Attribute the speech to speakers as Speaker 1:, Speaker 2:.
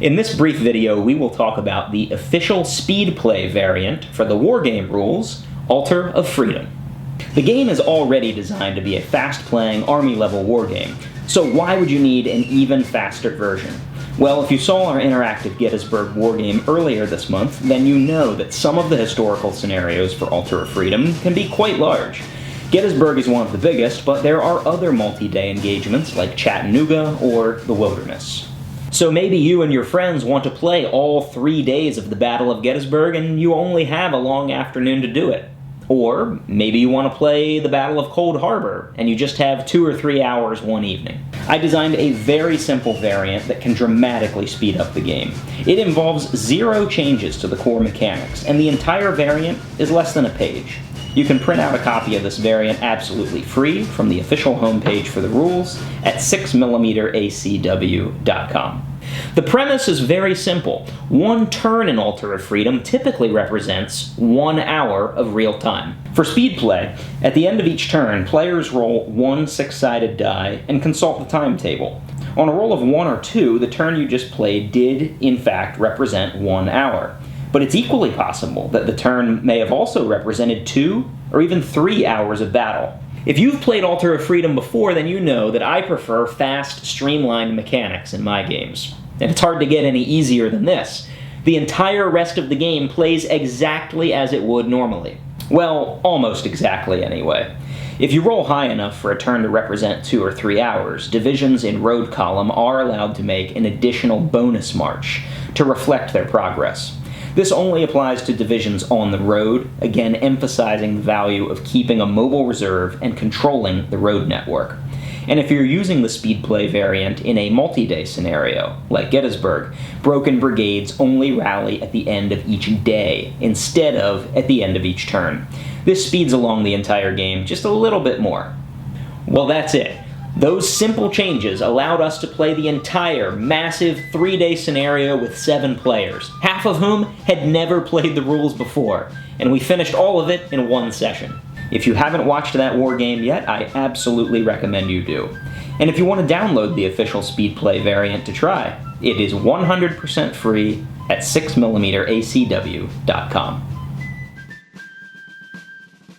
Speaker 1: In this brief video, we will talk about the official speed play variant for the wargame rules, Altar of Freedom. The game is already designed to be a fast-playing, army-level wargame, so why would you need an even faster version? Well, if you saw our interactive Gettysburg wargame earlier this month, then you know that some of the historical scenarios for Altar of Freedom can be quite large. Gettysburg is one of the biggest, but there are other multi-day engagements like Chattanooga or the Wilderness. So maybe you and your friends want to play all 3 days of the Battle of Gettysburg and you only have a long afternoon to do it. Or maybe you want to play the Battle of Cold Harbor and you just have 2 or 3 hours one evening. I designed a very simple variant that can dramatically speed up the game. It involves 0 changes to the core mechanics, and the entire variant is less than a page. You can print out a copy of this variant absolutely free from the official homepage for the rules at 6mmACW.com. The premise is very simple. One turn in Altar of Freedom typically represents 1 hour of real time. For speed play, at the end of each turn, players roll 1 6-sided die and consult the timetable. On a roll of 1 or 2, the turn you just played did, in fact, represent 1 hour. But it's equally possible that the turn may have also represented 2 or even 3 hours of battle. If you've played Altar of Freedom before, then you know that I prefer fast, streamlined mechanics in my games. And it's hard to get any easier than this. The entire rest of the game plays exactly as it would normally. Well, almost exactly anyway. If you roll high enough for a turn to represent 2 or 3 hours, divisions in road column are allowed to make an additional bonus march to reflect their progress. This only applies to divisions on the road, again emphasizing the value of keeping a mobile reserve and controlling the road network. And if you're using the speed play variant in a multi-day scenario, like Gettysburg, broken brigades only rally at the end of each day, instead of at the end of each turn. This speeds along the entire game just a little bit more. Well, that's it. Those simple changes allowed us to play the entire massive 3-day scenario with 7 players, half of whom had never played the rules before, and we finished all of it in 1 session. If you haven't watched that wargame yet, I absolutely recommend you do. And if you want to download the official speed play variant to try, it is 100% free at 6mmACW.com.